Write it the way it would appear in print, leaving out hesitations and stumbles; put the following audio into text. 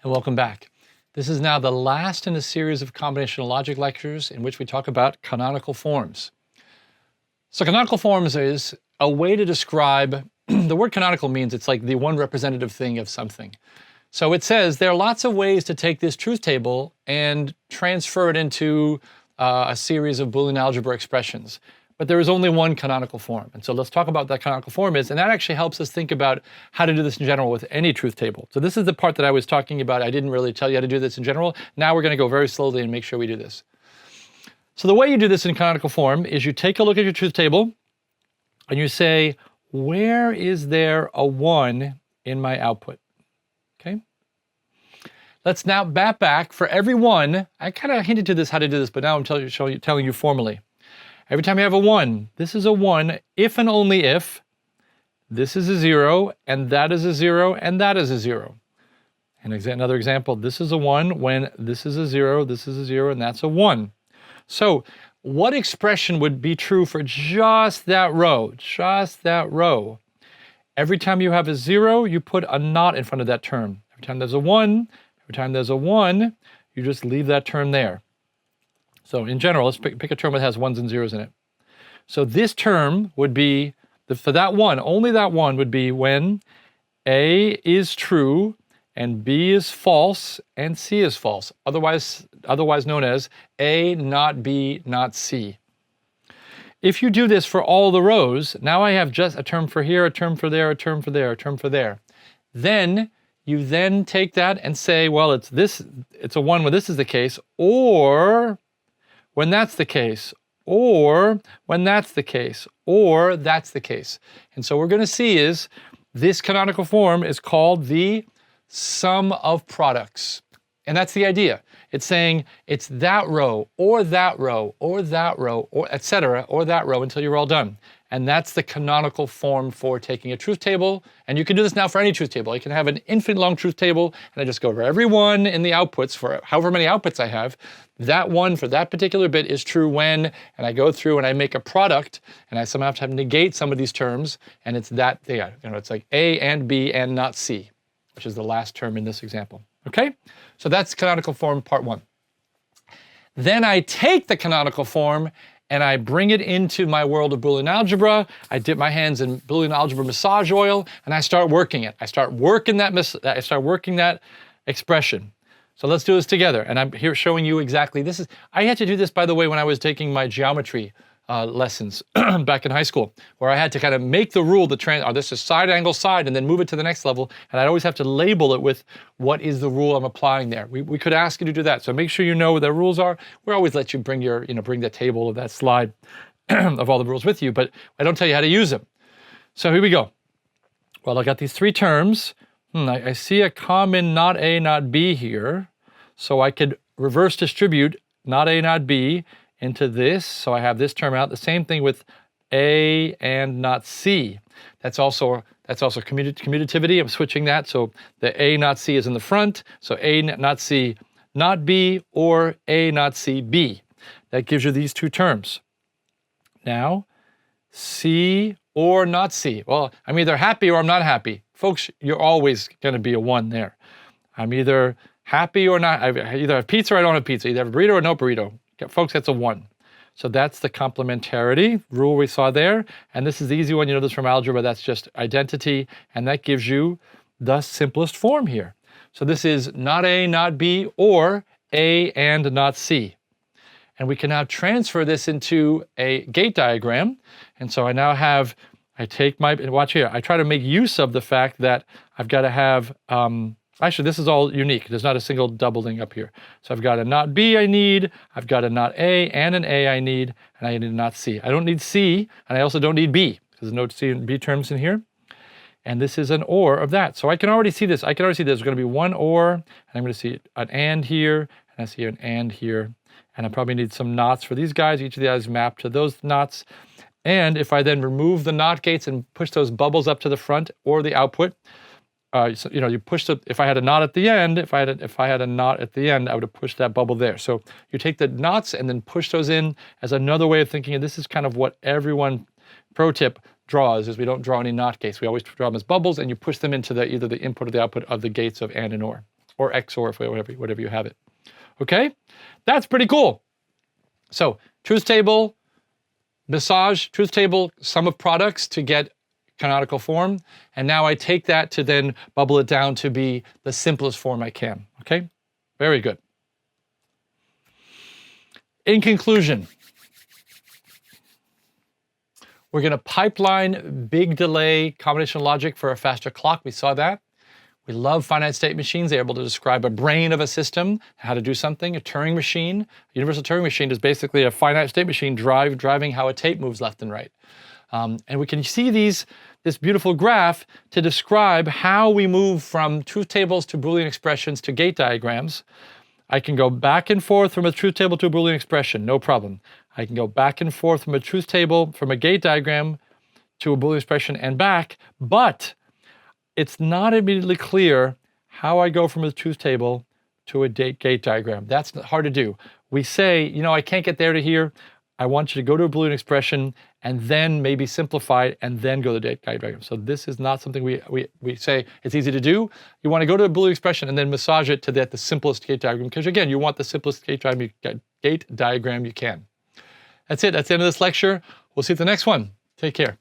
and welcome back. This is now the last in a series of combinational logic lectures in which we talk about canonical forms. So canonical forms is a way to describe, the word canonical means it's like the one representative thing of something. So it says there are lots of ways to take this truth table and transfer it into a series of Boolean algebra expressions. But there is only one canonical form. And so let's talk about what that canonical form is, and that actually helps us think about how to do this in general with any truth table. So this is the part that I was talking about. I didn't really tell you how to do this in general. Now we're going to go very slowly and make sure we do this. So the way you do this in canonical form is you take a look at your truth table and you say, where is there a 1 in my output? Okay. Let's now map back for every 1. I kind of hinted to this, how to do this, but now I'm telling you formally. Every time you have a 1, this is a 1 if and only if this is a 0, and that is a 0, and that is a 0. And another example, this is a 1 when this is a 0, this is a 0, and that's a 1. So what expression would be true for just that row? Just that row. Every time you have a 0, you put a not in front of that term. Every time there's a 1, you just leave that term there. So in general, let's pick a term that has 1s and 0s in it. So this term would be, for that 1, only that 1 would be when A is true and B is false and C is false, otherwise known as A not B not C. If you do this for all the rows, now I have just a term for here, a term for there, a term for there, a term for there. Then you then take that and say, well, it's a 1 when this is the case, or when that's the case, or when that's the case, or that's the case. And so what we're going to see is this canonical form is called the sum of products. And that's the idea. It's saying it's that row, or that row, or that row, or etc., or that row until you're all done. And that's the canonical form for taking a truth table. And you can do this now for any truth table. You can have an infinite long truth table, and I just go over every one in the outputs for however many outputs I have. That one for that particular bit is true when, and I go through and I make a product, and I somehow have to negate some of these terms, and it's that, yeah, it's like A and B and not C, which is the last term in this example. Okay? So that's canonical form part 1. Then I take the canonical form and I bring it into my world of Boolean algebra. I dip my hands in Boolean algebra massage oil, and I start working it. I start working that expression. So let's do this together. And I'm here showing you exactly this. I had to do this, by the way, when I was taking my geometry lessons back in high school, where I had to kind of make the rule, this is side angle side, and then move it to the next level. And I'd always have to label it with what is the rule I'm applying there. We could ask you to do that. So make sure you know what the rules are. We always let you bring the table of that slide of all the rules with you, but I don't tell you how to use them. So here we go. Well, I got these 3 terms. I see a common not A, not B here. So I could reverse distribute not A, not B into this, so I have this term out. The same thing with A and not C. That's also commutativity. I'm switching that, so the A not C is in the front, so A not C not B, or A not C B. That gives you these 2 terms. Now, C or not C. Well, I'm either happy or I'm not happy. Folks, you're always going to be a 1 there. I'm either happy or not. I either have pizza or I don't have pizza. Either have a burrito or no burrito. Folks, that's a 1. So that's the complementarity rule we saw there. And this is the easy one. You know this from algebra. That's just identity. And that gives you the simplest form here. So this is not A, not B, or A and not C. And we can now transfer this into a gate diagram. And so I now have, watch here, I try to make use of the fact that I've got to have, actually, this is all unique. There's not a single doubling up here. So I've got a not B I need, I've got a not A and an A I need, and I need a not C. I don't need C, and I also don't need B, because there's no C and B terms in here. And this is an OR of that. So I can already see this. I can already see there's going to be one OR, and I'm going to see an AND here, and I see an AND here. And I probably need some NOTs for these guys. Each of the guys map to those NOTs. And if I then remove the NOT gates and push those bubbles up to the front or the output, so, you push if I had a knot at the end, if I had a knot at the end, I would have pushed that bubble there. So you take the knots and then push those in as another way of thinking. And this is kind of what everyone, pro tip, draws, is we don't draw any knot gates. We always draw them as bubbles, and you push them into either the input or the output of the gates of AND and OR. or XOR, whatever you have it. Okay, that's pretty cool. So truth table, massage, truth table, sum of products to get canonical form, and now I take that to then bubble it down to be the simplest form I can. Okay, very good. In conclusion, we're going to pipeline big delay combinational logic for a faster clock. We saw that. We love finite state machines. They're able to describe a brain of a system, how to do something. A Turing machine, a universal Turing machine is basically a finite state machine driving how a tape moves left and right. And we can see this beautiful graph to describe how we move from truth tables to Boolean expressions to gate diagrams. I can go back and forth from a truth table to a Boolean expression, no problem. I can go back and forth from a truth table, from a gate diagram to a Boolean expression and back, but it's not immediately clear how I go from a truth table to a gate diagram. That's hard to do. We say, you know, I can't get there to here. I want you to go to a Boolean expression and then maybe simplify it and then go to the gate diagram. So this is not something we say it's easy to do. You want to go to a Boolean expression and then massage it to the simplest gate diagram, because again, you want the simplest gate diagram you can. That's it. That's the end of this lecture. We'll see you at the next one. Take care.